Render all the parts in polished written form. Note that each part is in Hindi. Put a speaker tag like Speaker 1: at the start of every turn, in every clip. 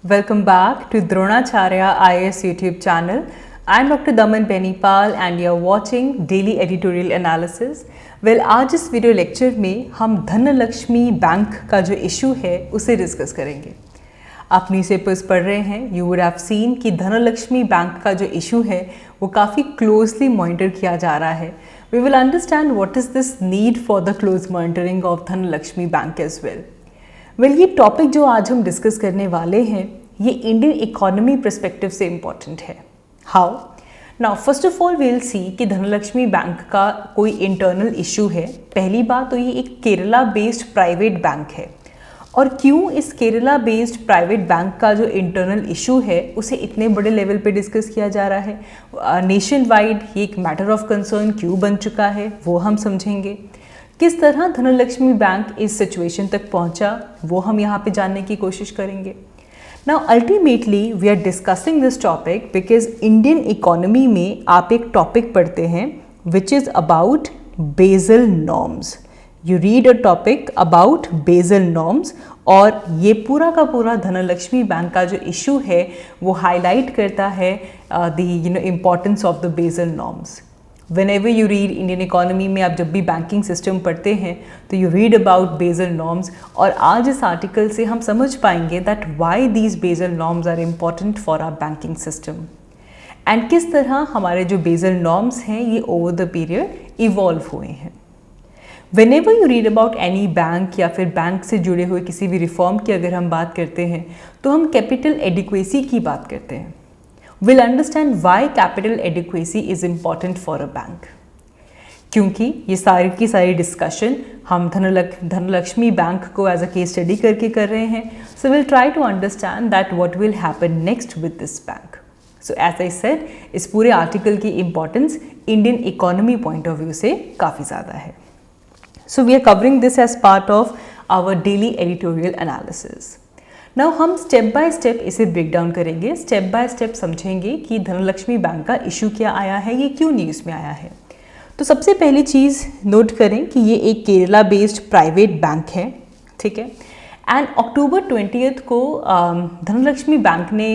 Speaker 1: Welcome back to Dronacharya IAS YouTube channel. I'm Dr. Daman Benipal and you're watching Daily Editorial Analysis. Well, आज इस वीडियो लेक्चर में हम धनलक्ष्मी बैंक का जो इशू है उसे डिस्कस करेंगे। आप न्यूज़पेपर्स पढ़ रहे हैं, यू वुड हैव सीन कि धनलक्ष्मी बैंक का जो इशू है वो काफ़ी क्लोजली मॉनिटर किया जा रहा है। We will understand what is this need for the close monitoring of Dhanlaxmi Bank as well. ये टॉपिक जो आज हम डिस्कस करने वाले हैं ये इंडियन इकोनॉमी पर्सपेक्टिव से इम्पॉर्टेंट है। How? Now first of all we will see कि धनलक्ष्मी बैंक का कोई इंटरनल इशू है। पहली बात तो ये एक केरला बेस्ड प्राइवेट बैंक है और क्यों इस केरला बेस्ड प्राइवेट बैंक का जो इंटरनल इशू है उसे इतने बड़े लेवल पे डिस्कस किया जा रहा है, नेशन वाइड ये एक मैटर ऑफ कंसर्न क्यों बन चुका है वो हम समझेंगे। किस तरह धनलक्ष्मी बैंक इस सिचुएशन तक पहुंचा वो हम यहाँ पे जानने की कोशिश करेंगे। Now ultimately we are discussing this topic because Indian economy में आप एक टॉपिक पढ़ते हैं which is about Basel norms. You read a topic about Basel norms और ये पूरा का पूरा धनलक्ष्मी बैंक का जो इशू है वो हाईलाइट करता है the importance of the Basel norms. Whenever you read Indian economy में आप जब भी बैंकिंग सिस्टम पढ़ते हैं तो you read about Basel norms और आज इस आर्टिकल से हम समझ पाएंगे that why these Basel norms are important for our banking system and किस तरह हमारे जो बेसल नॉर्म्स हैं ये ओवर द पीरियड इवॉल्व हुए हैं। Whenever you read about any bank या फिर बैंक से जुड़े हुए किसी भी रिफॉर्म की अगर हम बात करते हैं तो हम कैपिटल एडिक्वेसी की बात करते हैं। We'll understand why capital adequacy is important for a bank. क्योंकि ये सारी की सारी डिस्कशन हम धनलक्ष्मी बैंक को एज अ केस स्टडी करके कर रहे हैं। So will try to understand that what will happen next with this bank. So as I said इस पूरे आर्टिकल की importance Indian economy point of view से काफ़ी ज़्यादा है। So we are covering this as part of our daily editorial analysis. Now हम स्टेप बाय स्टेप इसे ब्रेक डाउन करेंगे, स्टेप बाय स्टेप समझेंगे कि धनलक्ष्मी बैंक का इशू क्या आया है, ये क्यों न्यूज़ में आया है। तो सबसे पहली चीज़ नोट करें कि ये एक केरला बेस्ड प्राइवेट बैंक है, ठीक है। एंड अक्टूबर 20 को धनलक्ष्मी बैंक ने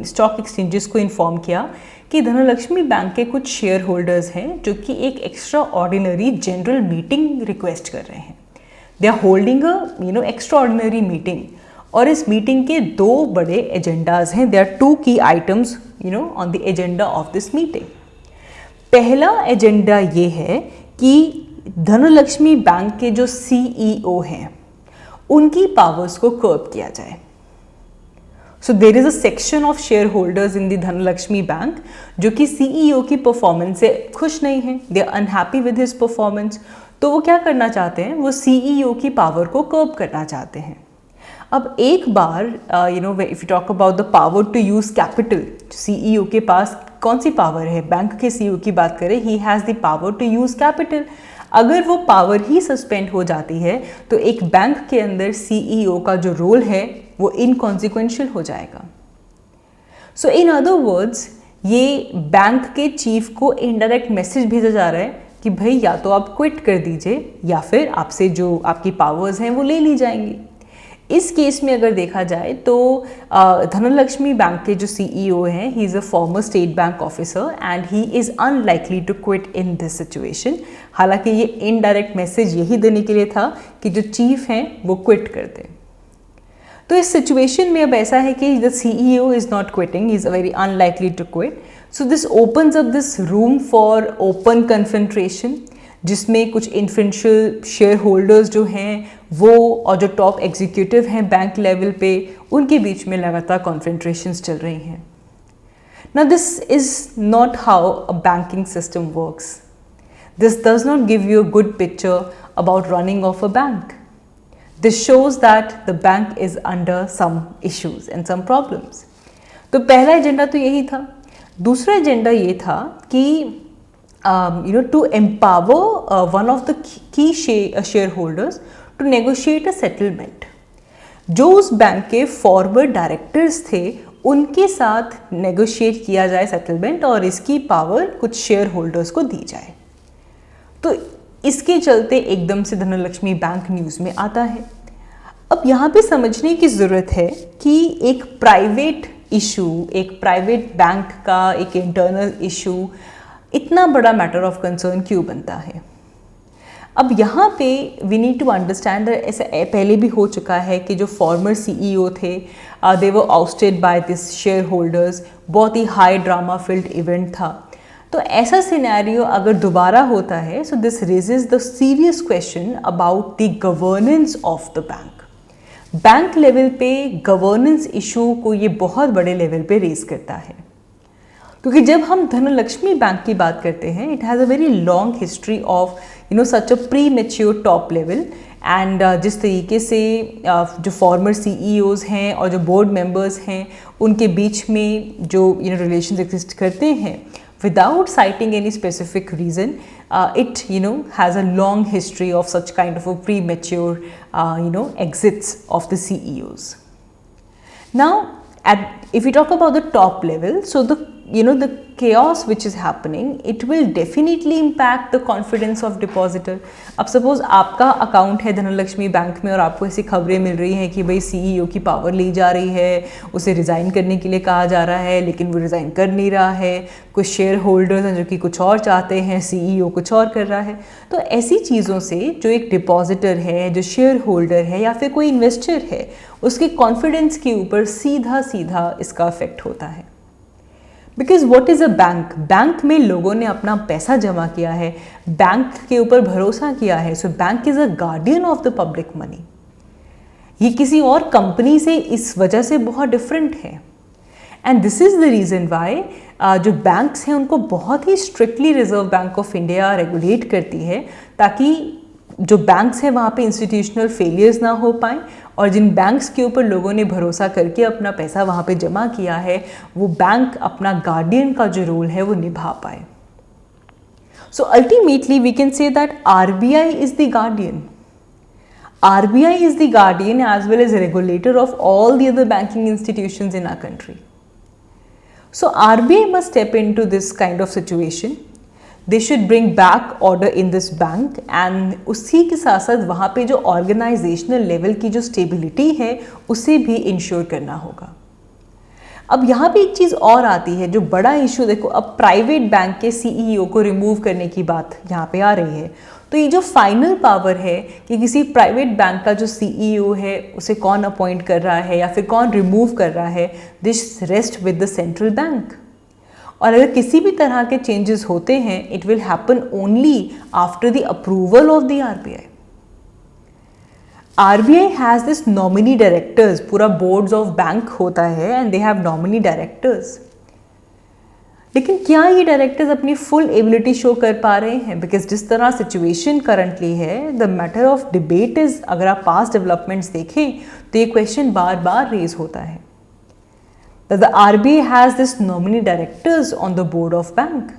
Speaker 1: स्टॉक एक्सचेंजेस को इन्फॉर्म किया कि धनलक्ष्मी बैंक के कुछ शेयर होल्डर्स हैं जो कि एक extraordinary general meeting request कर रहे हैं। They are holding a extraordinary meeting और इस मीटिंग के दो बड़े एजेंडाज हैं। There are two key items on the agenda of this meeting. पहला एजेंडा ये है कि धनलक्ष्मी बैंक के जो सीईओ हैं उनकी पावर्स को कर्ब किया जाए। So there is a section of shareholders in the Dhanlaxmi bank जो कि सीईओ की परफॉर्मेंस से खुश नहीं है, they are unhappy with his performance. तो वो क्या करना चाहते हैं, वो सीईओ की पावर को कर्ब करना चाहते हैं। अब एक बार if you talk about the power to use capital, CEO के पास कौन सी पावर है, बैंक के सीईओ की बात करें, he has the power to use capital. अगर वो पावर ही सस्पेंड हो जाती है तो एक बैंक के अंदर सीईओ का जो रोल है वो इनकॉन्सिक्वेंशियल हो जाएगा। सो इन अदर वर्ड्स ये बैंक के चीफ को इनडायरेक्ट मैसेज भेजा जा रहा है कि भाई या तो आप क्विट कर दीजिए या फिर आपसे जो आपकी पावर्स हैं वो ले ली जाएंगी। इस केस में अगर देखा जाए तो धनलक्ष्मी बैंक के जो सीईओ हैं, he is a former state bank officer and he is unlikely to quit in this situation. हालांकि ये इनडायरेक्ट मैसेज यही देने के लिए था कि जो चीफ हैं वो क्विट कर दें। तो इस सिचुएशन में अब ऐसा है कि the CEO is not quitting, is very unlikely to quit. So this opens up this room for open confrontation जिसमें कुछ इन्फ्लुएंशियल शेयर होल्डर्स जो हैं वो और जो टॉप एग्जीक्यूटिव हैं बैंक लेवल पे उनके बीच में लगातार कॉन्फ्रंट्रेशंस चल रही हैं। Now this is not how a banking system works. This does not give you a good picture about running of a bank. This shows that the bank is under some issues and some problems. तो पहला एजेंडा तो यही था। दूसरा एजेंडा ये था कि to empower one of the key shareholders to negotiate a settlement। जो उस बैंक के फॉरवर्ड डायरेक्टर्स थे उनके साथ नेगोशिएट किया जाए सेटलमेंट और इसकी पावर कुछ शेयर होल्डर्स को दी जाए। तो इसके चलते एकदम से धनलक्ष्मी बैंक न्यूज़ में आता है। अब यहाँ पे समझने की ज़रूरत है कि एक प्राइवेट इशू, एक प्राइवेट बैंक का एक इंटरनल इशू इतना बड़ा मैटर ऑफ कंसर्न क्यों बनता है। अब यहाँ पे वी नीड टू अंडरस्टैंड, ऐसा पहले भी हो चुका है कि जो फॉर्मर सीईओ थे they were ousted by this shareholders, बहुत ही हाई ड्रामा फिल्ड इवेंट था। तो ऐसा सिनेरियो अगर दोबारा होता है, so this raises the serious question about the governance of the bank. Bank level पे गवर्नेंस इशू को ये बहुत बड़े लेवल पे रेज करता है, क्योंकि जब हम धनलक्ष्मी बैंक की बात करते हैं, it has a very long history of such a pre mature top level. And जिस तरीके से जो फॉर्मर सीईओज हैं और जो बोर्ड मेंबर्स हैं उनके बीच में जो रिलेशंस एग्जिस्ट करते हैं without citing any specific reason, it has a long history of such kind of a premature exits of the CEOs. Now if we talk about the top level, so the chaos which is happening, it will definitely impact the confidence of depositor. अब सपोज आपका अकाउंट है धनलक्ष्मी बैंक में और आपको ऐसी खबरें मिल रही हैं कि भाई सीईओ की पावर ली जा रही है, उसे रिज़ाइन करने के लिए कहा जा रहा है, लेकिन वो रिज़ाइन कर नहीं रहा है, कुछ शेयर होल्डर्स हैं जो कि कुछ और चाहते हैं, सीईओ कुछ और कर रहा है। तो ऐसी चीज़ों से जो एक डिपॉजिटर है, जो शेयर होल्डर है या फिर कोई इन्वेस्टर है, उसके कॉन्फिडेंस के ऊपर सीधा सीधा इसका इफेक्ट होता है। Because what is a bank? Bank में लोगों ने अपना पैसा जमा किया है, बैंक के ऊपर भरोसा किया है, so bank is a guardian of the public money. ये किसी और कंपनी से इस वजह से बहुत डिफरेंट है। And this is the reason why जो बैंक्स हैं उनको बहुत ही strictly Reserve Bank of India regulate करती है, ताकि जो बैंक्स हैं वहाँ पे इंस्टीट्यूशनल फेलियर्स ना हो पाएँ, और जिन बैंक्स के ऊपर लोगों ने भरोसा करके अपना पैसा वहाँ पे जमा किया है, वो बैंक अपना गार्डियन का जो रोल है वो निभा पाए। सो ultimately we can say that RBI is the guardian. RBI is the guardian as well as a regulator of all the other banking institutions in our country. So RBI must step into this kind of situation. They should bring back order in this bank, and उसी के साथ साथ वहाँ पे जो organizational level की जो stability है उसे भी इंश्योर करना होगा। अब यहाँ पे एक चीज़ और आती है जो बड़ा इशू, देखो अब प्राइवेट बैंक के CEO को रिमूव करने की बात यहाँ पे आ रही है, तो ये जो फाइनल पावर है कि किसी प्राइवेट बैंक का जो CEO है उसे कौन अपॉइंट कर रहा है या फिर कौन रिमूव कर रहा है, this rest with the central bank. और अगर किसी भी तरह के चेंजेस होते हैं, it will happen only after the approval of the RBI। RBI has this nominee directors, पूरा बोर्ड्स ऑफ बैंक होता है and they have nominee directors. लेकिन क्या ये डायरेक्टर्स अपनी फुल एबिलिटी शो कर पा रहे हैं? बिकॉज जिस तरह सिचुएशन करंटली है, the matter of debate is, अगर आप पास्ट डेवलपमेंट्स देखें तो ये क्वेश्चन बार बार रेज होता है that the RBI has this nominee directors on the board of bank,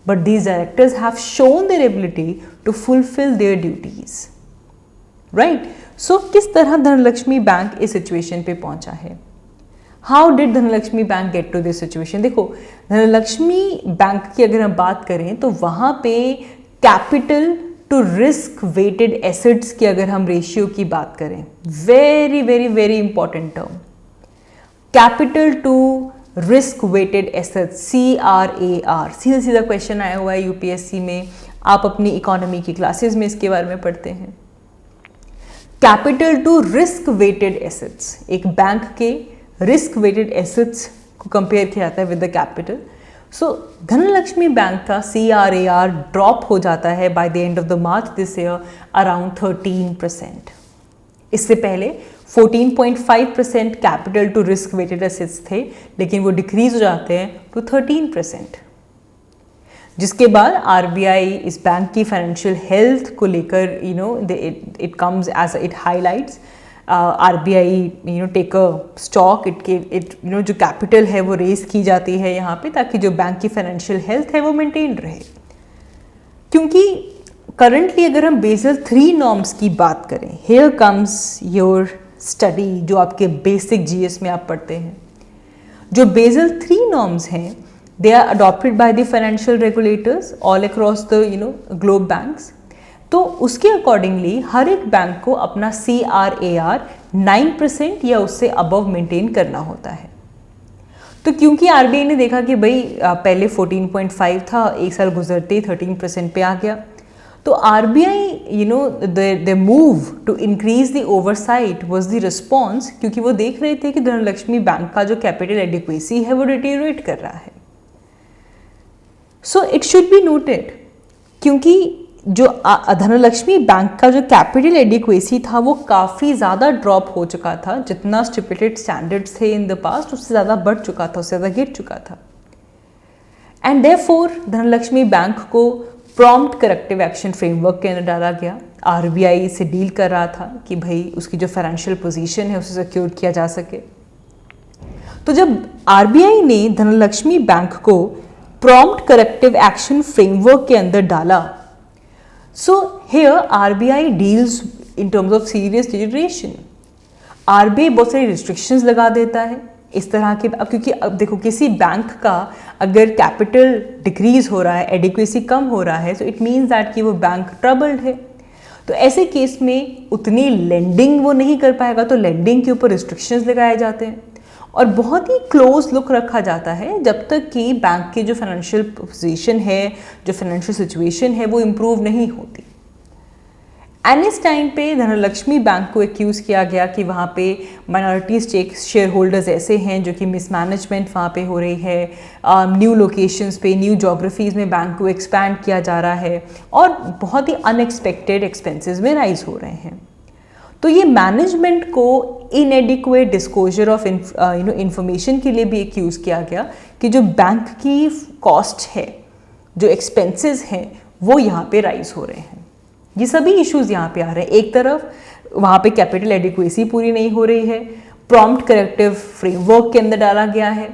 Speaker 1: but these directors have shown their ability to fulfill their duties, right? So किस तरह धनलक्ष्मी बैंक इस सिचुएशन पे पहुंचा है? How did Dhanlaxmi bank get to this situation? देखो धनलक्ष्मी बैंक की अगर हम बात करें तो वहाँ पे capital to risk weighted assets की अगर हम रेशियो की बात करें, very very very important term, capital to risk weighted assets, CRAR। सीधा सीधा क्वेश्चन आया हुआ है यूपीएससी में, आप अपनी इकोनॉमी की क्लासेस में इसके बारे में पढ़ते हैं। Capital to risk weighted assets, एक बैंक के रिस्क वेटेड एसेट्स को कंपेयर किया जाता है with the capital. So Dhanlaxmi bank का CRAR ड्रॉप हो जाता है by the end of the March this year around 13%। इससे पहले 14.5% capital to risk weighted assets थे, लेकिन वो डिक्रीज हो जाते हैं टू 13%। जिसके बाद RBI इस बैंक की फाइनेंशियल हेल्थ को लेकर it comes as it highlights, RBI take a stock, it जो कैपिटल है वो रेज की जाती है यहाँ पे, ताकि जो बैंक की फाइनेंशियल हेल्थ है वो मेंटेन रहे। क्योंकि करंटली अगर हम बेसल 3 नॉर्म्स की बात करें, हेयर कम्स योर स्टडी जो आपके बेसिक GS में आप पढ़ते हैं, जो बेसल 3 नॉर्म्स हैं they are adopted by the financial regulators all across the globe banks. तो उसके अकॉर्डिंगली हर एक बैंक को अपना CRAR 9% या उससे अबव मेंटेन करना होता है। तो क्योंकि RBI ने देखा कि भाई पहले 14.5 था, एक साल गुजरते ही 13% पे आ गया, तो RBI the move to increase the oversight was the response, क्योंकि वो देख रहे थे कि धनलक्ष्मी बैंक का जो कैपिटल एडिक्वेसी है वो डिटेरियोरेट कर रहा है। So it should be noted, क्योंकि जो धनलक्ष्मी बैंक का जो कैपिटल एडिक्वेसी था वो काफ़ी ज़्यादा ड्रॉप हो चुका था, जितना स्टिपुलेटेड स्टैंडर्ड्स थे इन द पास्ट उससे ज़्यादा बढ़ चुका था, उससे ज़्यादा गिर चुका था। एंड देयरफॉर धनलक्ष्मी बैंक को प्रॉम्प्ट करेक्टिव एक्शन फ्रेमवर्क के अंदर डाला गया। RBI से डील कर रहा था कि भाई उसकी जो फाइनेंशियल पोजीशन है उसे सिक्योर किया जा सके। तो जब RBI ने धनलक्ष्मी बैंक को प्रॉम्प्ट करेक्टिव एक्शन फ्रेमवर्क के अंदर डाला, so here RBI deals in terms of serious deterioration. RBI बहुत सारी restrictions लगा देता है इस तरह के, क्योंकि अब देखो किसी बैंक का अगर कैपिटल डिक्रीज हो रहा है, एडिक्वेसी कम हो रहा है, तो इट मीन्स दैट कि वो बैंक ट्रबल्ड है। तो ऐसे केस में उतनी लेंडिंग वो नहीं कर पाएगा, तो लेंडिंग के ऊपर रिस्ट्रिक्शंस लगाए जाते हैं और बहुत ही क्लोज लुक रखा जाता है जब तक कि बैंक की जो फाइनेंशियल पोजीशन है, जो फाइनेंशियल सिचुएशन है वो इम्प्रूव नहीं होती। एंड इस टाइम पे धनलक्ष्मी बैंक को एक्यूज़ किया गया कि वहाँ पे माइनॉरिटी स्टेक शेयर होल्डर्स ऐसे हैं जो कि मिसमैनेजमेंट वहाँ पे हो रही है, न्यू लोकेशंस पे, न्यू जोग्राफीज़ में बैंक को एक्सपैंड किया जा रहा है और बहुत ही अनएक्सपेक्टेड एक्सपेंसेस में राइज हो रहे हैं। तो ये मैनेजमेंट को इनएडिक्वेट डिस्क्लोजर ऑफ इंफॉर्मेशन के लिए भी एक्यूज़ किया गया कि जो बैंक की कॉस्ट है, जो एक्सपेंसेस हैं, वो यहाँ पे राइज हो रहे हैं। ये सभी इश्यूज यहाँ पे आ रहे हैं। एक तरफ वहाँ पे कैपिटल एडिक्वेसी पूरी नहीं हो रही है, प्रॉम्प्ट करेक्टिव फ्रेमवर्क के अंदर डाला गया है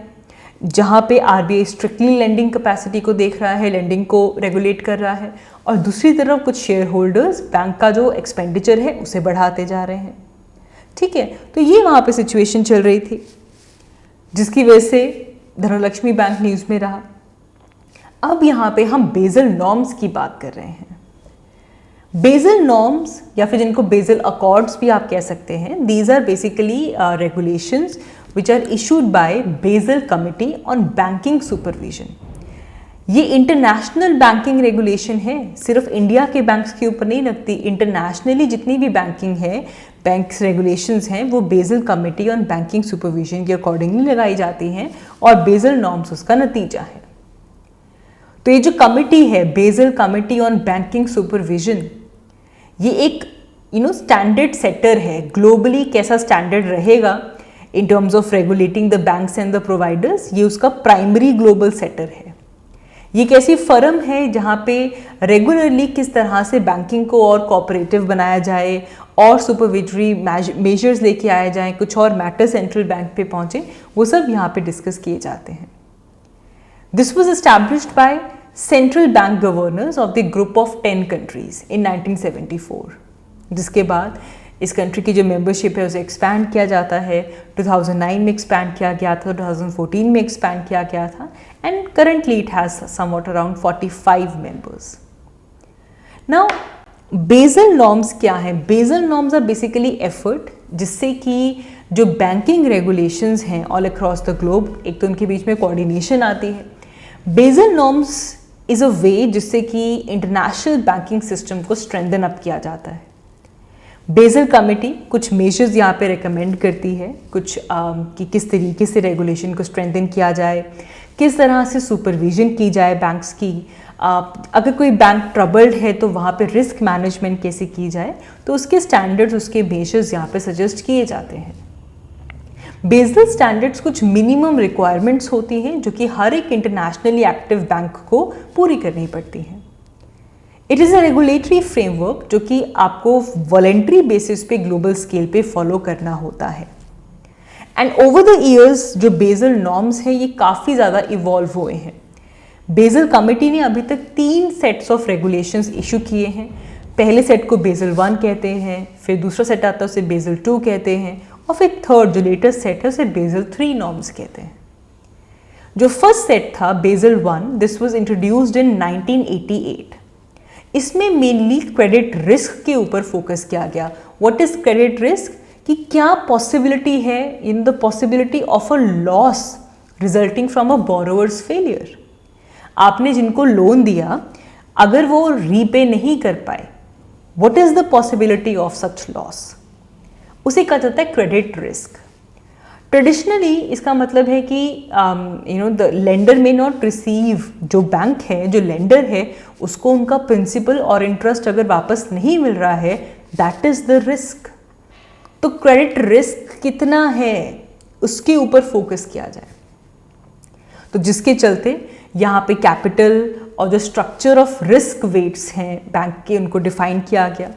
Speaker 1: जहाँ पे RBI स्ट्रिक्टली लेंडिंग कैपेसिटी को देख रहा है, लेंडिंग को रेगुलेट कर रहा है, और दूसरी तरफ कुछ शेयर होल्डर्स बैंक का जो एक्सपेंडिचर है उसे बढ़ाते जा रहे हैं। ठीक है, तो ये वहाँ पे सिचुएशन चल रही थी जिसकी वजह से धनलक्ष्मी बैंक न्यूज़ में रहा। अब यहाँ पे हम बेजल नॉर्म्स की बात कर रहे हैं। बेजल नॉर्म्स या फिर जिनको बेजल अकॉर्ड्स भी आप कह सकते हैं, these are basically regulations which are issued by Basel Committee on Banking Supervision. ये इंटरनेशनल बैंकिंग रेगुलेशन है, सिर्फ इंडिया के बैंक्स के ऊपर नहीं लगती। इंटरनेशनली जितनी भी बैंकिंग है, बैंक्स रेगुलेशंस हैं, वो Basel committee on banking supervision के अकॉर्डिंगली लगाई जाती हैं और बेजल नॉर्म्स उसका नतीजा है। तो ये जो कमिटी है, Basel committee on banking supervision, ये एक स्टैंडर्ड सेटर है। ग्लोबली कैसा स्टैंडर्ड रहेगा in terms of regulating the banks and the providers, ये उसका प्राइमरी ग्लोबल सेटर है। ये एक ऐसी फर्म है जहाँ पे रेगुलरली किस तरह से बैंकिंग को और कोऑपरेटिव बनाया जाए और सुपरविजरी मेजर्स लेके आए जाएं, कुछ और मैटर सेंट्रल बैंक पे पहुँचे, वो सब यहाँ पे डिस्कस किए जाते हैं। This was established by central bank governors of the group of 10 countries in 1974, जिसके बाद इस कंट्री की जो मेंबरशिप है उसे एक्सपैंड किया जाता है। 2009 में एक्सपैंड किया गया था, 2014 में एक्सपैंड किया गया था, and currently it has somewhat around 45 members. Now Basel norms क्या है? Basel norms are basically effort जिससे कि जो बैंकिंग रेगुलेशंस हैं ऑल अक्रॉस द ग्लोब, एक तो उनके बीच में कोऑर्डिनेशन आती है। Basel norms is a way जिससे कि इंटरनेशनल बैंकिंग सिस्टम को स्ट्रेंथन अप किया जाता है। बेजल कमेटी कुछ मेजर्स यहाँ पे रिकमेंड करती है, कुछ कि किस तरीके से रेगुलेशन को स्ट्रेंथन किया जाए, किस तरह से सुपरविजन की जाए बैंक्स की, अगर कोई बैंक ट्रबल्ड है तो वहाँ पे रिस्क मैनेजमेंट कैसे की जाए, तो उसके स्टैंडर्ड्स, उसके मेजर्स यहाँ पे सजेस्ट किए जाते हैं। बेजल स्टैंडर्ड्स कुछ मिनिमम रिक्वायरमेंट्स होती हैं जो कि हर एक इंटरनेशनली एक्टिव बैंक को पूरी करनी पड़ती हैं। It is a regulatory framework जो कि आपको वॉलेंट्री बेसिस पे ग्लोबल स्केल पे फॉलो करना होता है। एंड ओवर द ईयर्स जो बेजल नॉर्म्स हैं ये काफ़ी ज़्यादा इवॉल्व हुए हैं। बेजल कमेटी ने अभी तक 3 सेट्स ऑफ रेगुलेशंस इशू किए हैं। पहले सेट को बेजल 1 कहते हैं, फिर दूसरा सेट आता है उसे बेजल 2 कहते हैं, और फिर थर्ड जो लेटेस्ट सेट है उसे बेजल 3 नॉर्म्स कहते हैं। जो फर्स्ट सेट था Basel 1, this was introduced in 1988। इसमें मेनली क्रेडिट रिस्क के ऊपर फोकस किया गया। व्हाट इज क्रेडिट रिस्क, कि क्या पॉसिबिलिटी है in the possibility of a loss resulting from a borrowers failure. आपने जिनको लोन दिया अगर वो रीपे नहीं कर पाए, what is the possibility of such loss, उसे कहा जाता है क्रेडिट रिस्क। ट्रेडिशनली इसका मतलब है कि द लेंडर में नॉट रिसीव, जो बैंक है, जो लेंडर है, उसको उनका प्रिंसिपल और इंटरेस्ट अगर वापस नहीं मिल रहा है, दैट इज द रिस्क। तो क्रेडिट रिस्क कितना है उसके ऊपर फोकस किया जाए। तो जिसके चलते यहाँ पे कैपिटल और जो स्ट्रक्चर ऑफ रिस्क वेट्स हैं बैंक के, उनको डिफाइन किया गया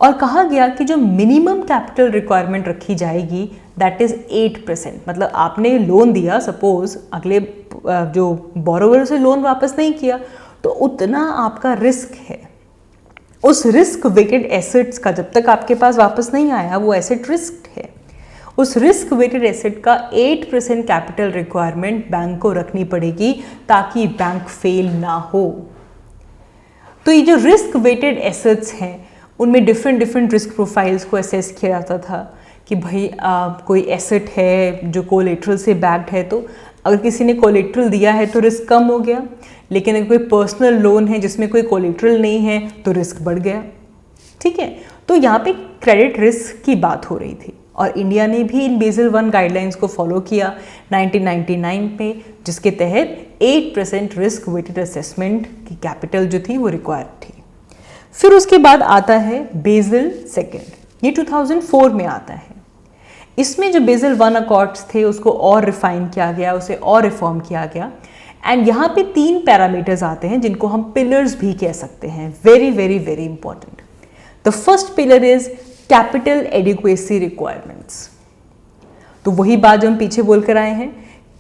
Speaker 1: और कहा गया कि जो मिनिमम कैपिटल रिक्वायरमेंट रखी जाएगी दैट इज 8%। मतलब आपने लोन दिया, सपोज अगले जो बोरोवर से लोन वापस नहीं किया, तो उतना आपका रिस्क है। उस रिस्क वेटेड एसेट्स का जब तक आपके पास वापस नहीं आया, वो एसेट रिस्क है। उस रिस्क वेटेड एसेट का 8% कैपिटल रिक्वायरमेंट बैंक को रखनी पड़ेगी ताकि बैंक फेल ना हो। तो ये जो रिस्क वेटेड एसेट्स हैं उनमें डिफरेंट रिस्क प्रोफाइल्स को असेस किया जाता था कि भाई कोई एसेट है जो कोलेट्रल से बैक्ड है, तो अगर किसी ने कोलेट्रल दिया है तो रिस्क कम हो गया, लेकिन अगर कोई पर्सनल लोन है जिसमें कोई कोलेट्रल नहीं है तो रिस्क बढ़ गया। ठीक है, तो यहाँ पे क्रेडिट रिस्क की बात हो रही थी और इंडिया ने भी इन बेसल 1 गाइडलाइंस को फॉलो किया 1999 में, जिसके तहत 8% रिस्क वेटेड असेसमेंट की कैपिटल जो थी वो रिक्वायर्ड थी। फिर उसके बाद आता है बेसल 2, ये 2004 में आता है। इसमें जो बेसल 1 अकॉर्ड्स थे उसको और रिफाइन किया गया, उसे और रिफॉर्म किया गया एंड यहाँ पे 3 पैरामीटर्स आते हैं जिनको हम पिलर्स भी कह सकते हैं, very very very important. The first pillar is capital adequacy requirements. तो वही बात जो हम पीछे बोल कर आए हैं,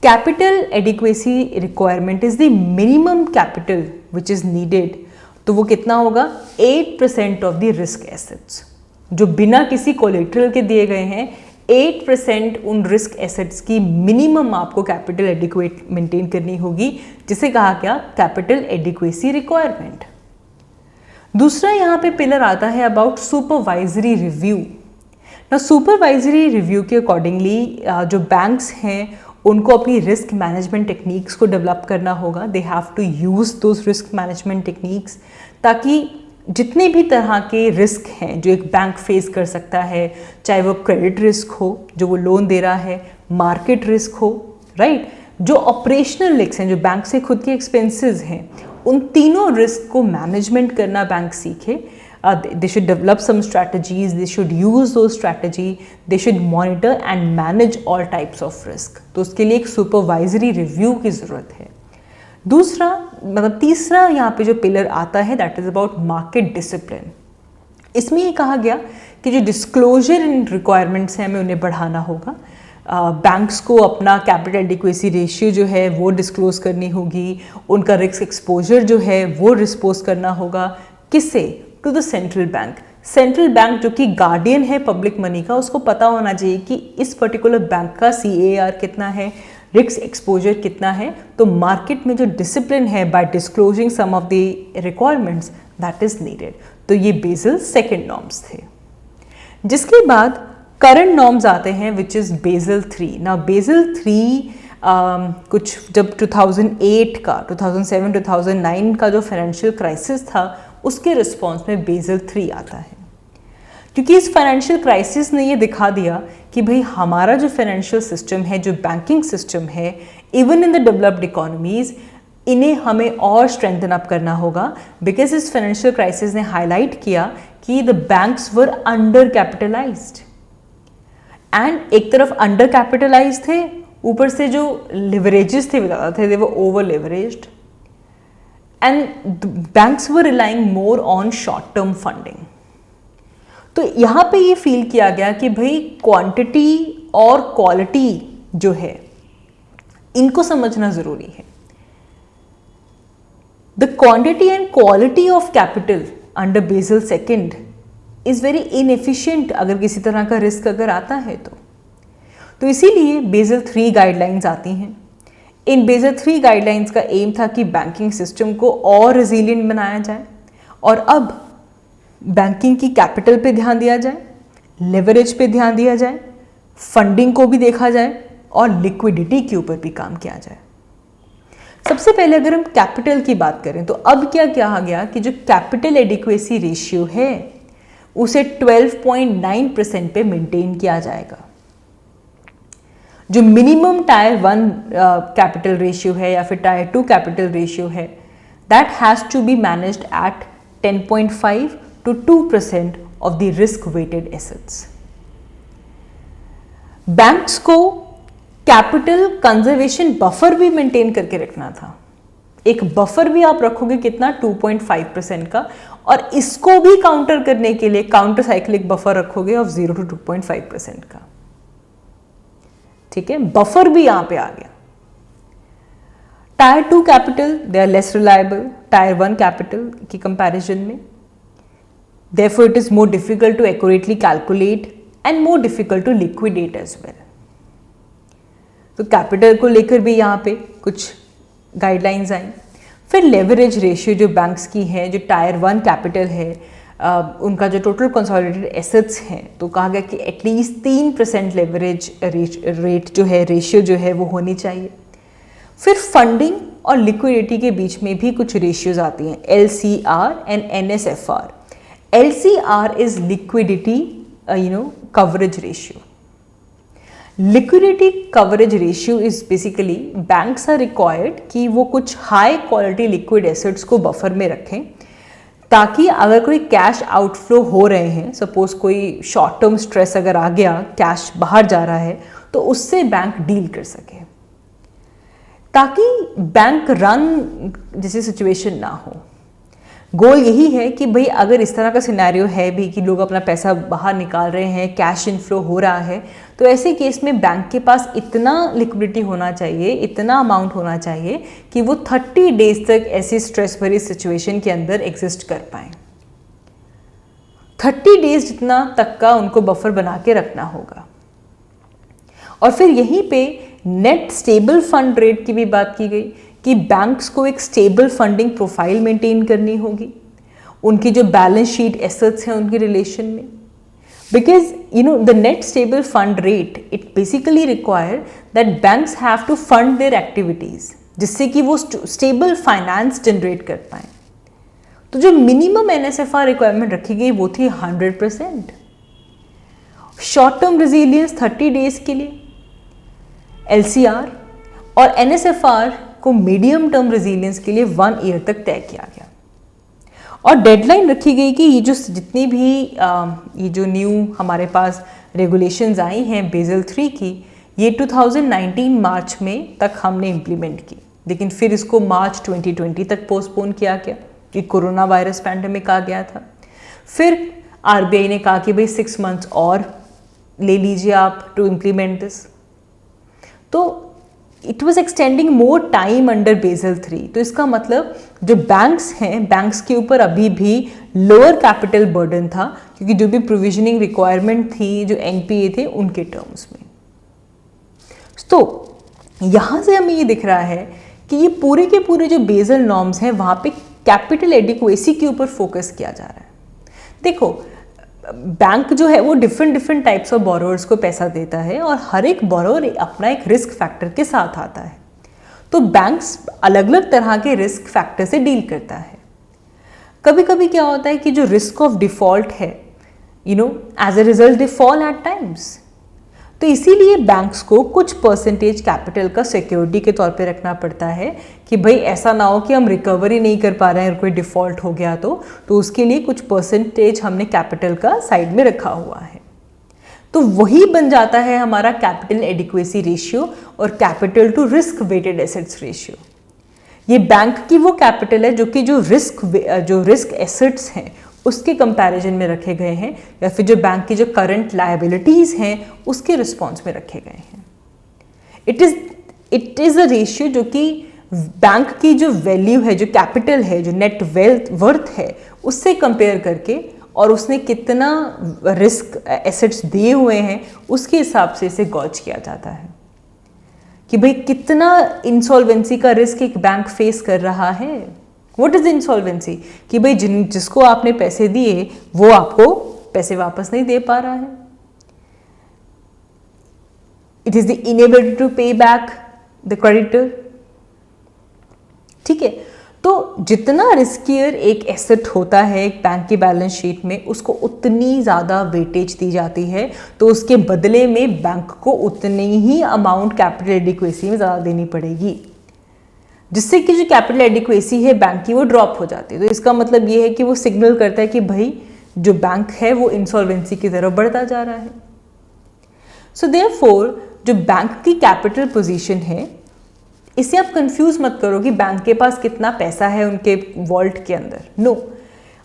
Speaker 1: capital adequacy requirement is the minimum capital which is needed. तो वो कितना होगा, 8% ऑफ द रिस्क एसेट्स, जो बिना किसी कोलेट्रल के दिए गए हैं। 8% उन रिस्क एसेट्स की मिनिमम आपको कैपिटल एडिक्वेट मेंटेन करनी होगी, जिसे कहा गया कैपिटल एडिक्वेसी रिक्वायरमेंट। दूसरा यहाँ पे पिलर आता है अबाउट सुपरवाइजरी रिव्यू। ना सुपरवाइजरी रिव्यू के अकॉर्डिंगली जो बैंक्स हैं उनको अपनी रिस्क मैनेजमेंट टेक्निक्स को डेवलप करना होगा। They have to use those risk management techniques, ताकि जितने भी तरह के रिस्क हैं जो एक बैंक फेस कर सकता है, चाहे वो क्रेडिट रिस्क हो जो वो लोन दे रहा है, मार्केट रिस्क हो, राइट, जो ऑपरेशनल रिस्क हैं, जो बैंक से खुद के एक्सपेंसेस हैं, उन तीनों रिस्क को मैनेजमेंट करना बैंक सीखे। They should develop some strategies, they should use those strategy, they should monitor and manage all types of risk। तो उसके लिए एक सुपरवाइजरी रिव्यू की ज़रूरत है। दूसरा मतलब तीसरा यहाँ पे जो पिलर आता है that is about market discipline. इसमें ये कहा गया कि जो डिस्क्लोजर इन रिक्वायरमेंट्स हैं हमें उन्हें बढ़ाना होगा। बैंक्स को अपना कैपिटल एडिक्वेसी रेशियो जो है वो डिस्क्लोज करनी होगी, उनका रिस्क एक्सपोजर जो है वो डिस्पोज करना होगा। किससे? To the central bank. Central bank जो कि गार्डियन है पब्लिक मनी का, उसको पता होना चाहिए कि इस पर्टिकुलर बैंक का CAR कितना है, रिस्क एक्सपोजर कितना है। तो मार्केट में जो डिसिप्लिन है by disclosing some of the requirements that is needed. तो ये बेसल 2 नॉर्म्स थे। जिसके बाद करंट नॉर्म्स आते हैं विच इज़ बेसल 3। ना बेसल 3 कुछ जब 2008 का 2007-2009 का जो फाइनेंशियल क्राइसिस था उसके रिस्पॉन्स में बेसल 3 आता है, क्योंकि इस फाइनेंशियल क्राइसिस ने ये दिखा दिया कि भाई हमारा जो फाइनेंशियल सिस्टम है, जो बैंकिंग सिस्टम है, even in the developed economies, इन्हें हमें और स्ट्रेंथन अप करना होगा। बिकॉज इस फाइनेंशियल क्राइसिस ने हाईलाइट किया कि the banks were under capitalised and एक तरफ अंडर कैपिटलाइज थे, ऊपर से जो लिवरेजेस थे वो ज़्यादा थे, they were over leveraged and banks were relying more on short term funding. तो यहाँ पे ये फील किया गया कि भाई क्वांटिटी और क्वालिटी जो है इनको समझना ज़रूरी है। The quantity and quality of capital under Basel 2 is very inefficient अगर किसी तरह का रिस्क अगर आता है तो इसीलिए बेसल 3 गाइडलाइंस आती हैं। इन बेसल 3 गाइडलाइंस का एम था कि बैंकिंग सिस्टम को और रिजिलिएंट बनाया जाए और अब बैंकिंग की कैपिटल पे ध्यान दिया जाए, लेवरेज पे ध्यान दिया जाए, फंडिंग को भी देखा जाए और लिक्विडिटी के ऊपर भी काम किया जाए। सबसे पहले अगर हम कैपिटल की बात करें तो अब क्या कहा गया कि जो कैपिटल एडिक्वेसी रेशियो है उसे 12.9% पे मेंटेन किया जाएगा। जो मिनिमम टायर 1 कैपिटल रेशियो है या फिर टायर 2 कैपिटल रेशियो है, that has to be managed at 10.5 to 2% of the risk weighted assets। Banks को कैपिटल कंजर्वेशन बफर भी मेंटेन करके रखना था। एक बफर भी आप रखोगे कितना, 2.5% का, और इसको भी काउंटर करने के लिए काउंटर साइक्लिक बफर रखोगे ऑफ 0 to 2.5% का। ठीक है, बफर भी यहां पे आ गया। Tier 2 capital they are less reliable tier 1 capital की कंपैरिजन में, therefore it is more difficult to accurately calculate and more difficult to liquidate as well। तो कैपिटल को लेकर भी यहाँ पे कुछ गाइडलाइंस आई। फिर लेवरेज रेशियो जो बैंक्स की है, जो टायर 1 कैपिटल है, उनका जो टोटल कंसोलिडेटेड एसेट्स हैं, तो कहा गया कि एटलीस्ट 3% लेवरेज रेट जो है, रेशियो जो है वो होनी चाहिए। फिर फंडिंग और लिक्विडिटी के बीच में भी कुछ रेशियोज आती हैं, LCR and NSFR। LCR is liquidity coverage ratio। Liquidity coverage ratio is basically banks are required कि वो कुछ high quality liquid assets को बफर में रखें, ताकि अगर कोई कैश आउटफ्लो हो रहे हैं, सपोज कोई शॉर्ट टर्म स्ट्रेस अगर आ गया, कैश बाहर जा रहा है, तो उससे बैंक डील कर सके, ताकि बैंक रन जैसी सिचुएशन ना हो। गोल यही है कि भाई अगर इस तरह का सिनेरियो है भी कि लोग अपना पैसा बाहर निकाल रहे हैं, कैश इनफ्लो हो रहा है, तो ऐसे केस में बैंक के पास इतना लिक्विडिटी होना चाहिए, इतना अमाउंट होना चाहिए कि वो 30 डेज तक ऐसी स्ट्रेस भरी सिचुएशन के अंदर एग्जिस्ट कर पाए। 30 डेज जितना तक का उनको बफर बना के रखना होगा। और फिर यहीं पे नेट स्टेबल फंड रेट की भी बात की गई कि बैंक्स को एक स्टेबल फंडिंग प्रोफाइल मेंटेन करनी होगी उनकी जो बैलेंस शीट एसेट्स हैं उनके रिलेशन में, because the net stable fund rate it basically require that banks have to fund their activities, जिससे कि वो स्टेबल फाइनेंस जनरेट कर पाए। तो जो मिनिमम NSFR रिक्वायरमेंट रखी गई वो थी 100%, शॉर्ट टर्म रेजिलियंस 30 डेज के लिए, LCR और NSFR को मीडियम टर्म रेजिलियंस के लिए 1 ईयर तक तय किया गया। और डेडलाइन रखी गई कि ये जो जितनी भी ये जो न्यू हमारे पास रेगुलेशंस आई हैं बेज़ल 3 की, ये 2019 मार्च में तक हमने इम्प्लीमेंट की, लेकिन फिर इसको मार्च 2020 तक पोस्टपोन किया गया कि कोरोना वायरस पैंडेमिक आ गया था। फिर RBI ने कहा कि भाई 6 मंथ्स और ले लीजिए आप टू इम्प्लीमेंट दिस। तो it was extending more time under Basel 3। तो इसका मतलब जो बैंक्स हैं, बैंक्स के ऊपर अभी भी लोअर कैपिटल बर्डन था, क्योंकि जो भी प्रोविजनिंग रिक्वायरमेंट थी जो NPA थे उनके टर्म्स में। तो यहाँ से हमें ये दिख रहा है कि ये पूरे के पूरे जो बेज़ल नॉर्म्स हैं वहाँ पे कैपिटल एडिक्वेसी के ऊपर फोकस किया जा रहा है। देखो, बैंक जो है वो डिफरेंट टाइप्स ऑफ बोरोअर्स को पैसा देता है और हर एक बोरोअर अपना एक रिस्क फैक्टर के साथ आता है। तो बैंक्स अलग अलग तरह के रिस्क फैक्टर से डील करता है। कभी कभी क्या होता है कि जो रिस्क ऑफ डिफॉल्ट है, as a result they fall at times. तो इसीलिए बैंक्स को कुछ परसेंटेज कैपिटल का सिक्योरिटी के तौर पे रखना पड़ता है कि भाई ऐसा ना हो कि हम रिकवरी नहीं कर पा रहे हैं और कोई डिफ़ॉल्ट हो गया तो उसके लिए कुछ परसेंटेज हमने कैपिटल का साइड में रखा हुआ है। तो वही बन जाता है हमारा कैपिटल एडिक्वेसी रेशियो और capital to risk weighted assets ratio. ये बैंक की वो कैपिटल है जो कि जो रिस्क एसेट्स हैं उसके कंपैरिजन में रखे गए हैं, या फिर जो बैंक की जो करंट लायबिलिटीज़ हैं उसके रिस्पॉन्स में रखे गए हैं। इट इज़ अ रेशियो जो कि बैंक की जो वैल्यू है, जो कैपिटल है, जो नेट वर्थ है, उससे कंपेयर करके और उसने कितना रिस्क एसेट्स दिए हुए हैं उसके हिसाब से इसे गॉज किया जाता है कि भाई कितना इंसॉल्वेंसी का रिस्क एक बैंक फेस कर रहा है। What is insolvency? कि भाई जिसको आपने पैसे दिए वो आपको पैसे वापस नहीं दे पा रहा है. It is the inability to pay back the creditor. ठीक है, तो जितना रिस्कियर एक एसेट होता है एक बैंक की बैलेंस शीट में, उसको उतनी ज़्यादा वेटेज दी जाती है, तो उसके बदले में बैंक को उतनी ही अमाउंट कैपिटल एडिक्वेसी में ज़्यादा देनी पड़ेगी, जिससे कि जो कैपिटल एडिक्वेसी है बैंक की वो ड्रॉप हो जाती है. तो इसका मतलब ये है कि वो सिग्नल करता है कि भाई जो बैंक है वो इंसॉल्वेंसी की तरफ बढ़ता जा रहा है. सो देयरफॉर जो बैंक की कैपिटल पोजीशन है, इसे आप कंफ्यूज मत करो कि बैंक के पास कितना पैसा है उनके वॉल्ट के अंदर. नो,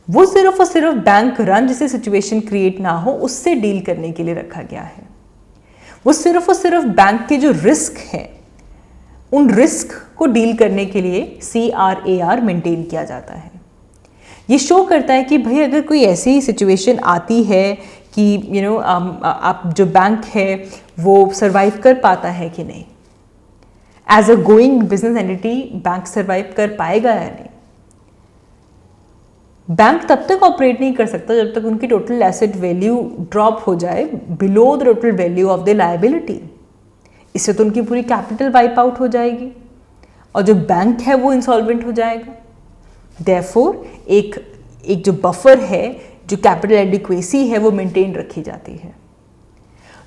Speaker 1: वो सिर्फ और सिर्फ बैंक रन जैसे सिचुएशन क्रिएट ना हो उससे डील करने के लिए रखा गया है. वो सिर्फ और सिर्फ बैंक के जो रिस्क है उन रिस्क को डील करने के लिए CRAR मेंटेन किया जाता है. ये शो करता है कि भाई अगर कोई ऐसी सिचुएशन आती है कि आप जो बैंक है वो सरवाइव कर पाता है कि नहीं. As a going business entity bank survive कर पाएगा या नहीं. बैंक तब तक ऑपरेट नहीं कर सकता जब तक उनकी टोटल एसेट वैल्यू ड्रॉप हो जाए below the total value of the liability. इससे तो उनकी पूरी कैपिटल वाइप आउट हो जाएगी और जो बैंक है वो इंसॉल्वेंट हो जाएगा. देयरफॉर एक जो बफर है, जो कैपिटल एडिक्वेसी है, वो मेंटेन रखी जाती है.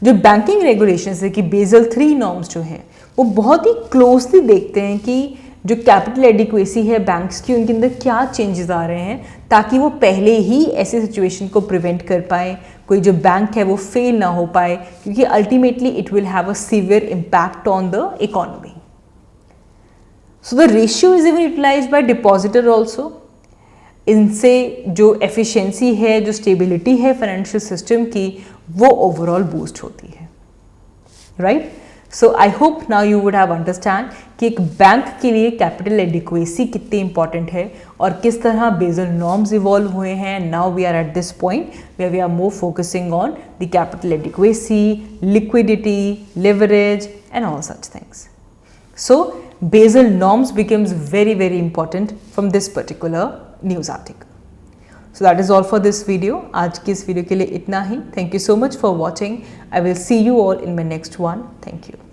Speaker 1: जो बैंकिंग रेगुलेशंस है कि बेसल 3 नॉर्म्स जो हैं वो बहुत ही क्लोजली देखते हैं कि जो कैपिटल एडिक्वेसी है बैंक्स की, उनके अंदर क्या चेंजेस आ रहे हैं, ताकि वो पहले ही ऐसे सिचुएशन को प्रिवेंट कर पाए, कोई जो बैंक है वो फेल ना हो पाए, क्योंकि ultimately it will have a severe impact on the economy. So the ratio is even utilized by depositor also. इनसे जो एफिशिएंसी है, जो स्टेबिलिटी है फाइनेंशियल सिस्टम की, वो ओवरऑल बूस्ट होती है. Right? So I hope now you would have understand कि एक बैंक के लिए कैपिटल एडिक्वेसी कितनी इंपॉर्टेंट है और किस तरह बेसल नॉर्म्स इवॉल्व हुए हैं. Now we are at this point where we are more focusing on the capital adequacy, liquidity, leverage and all such things. So Basel norms becomes very, very important from this particular news article. So that is all for this video. आज की इस वीडियो के लिए इतना ही. Thank you so much for watching. I will see you all in my next one. Thank you.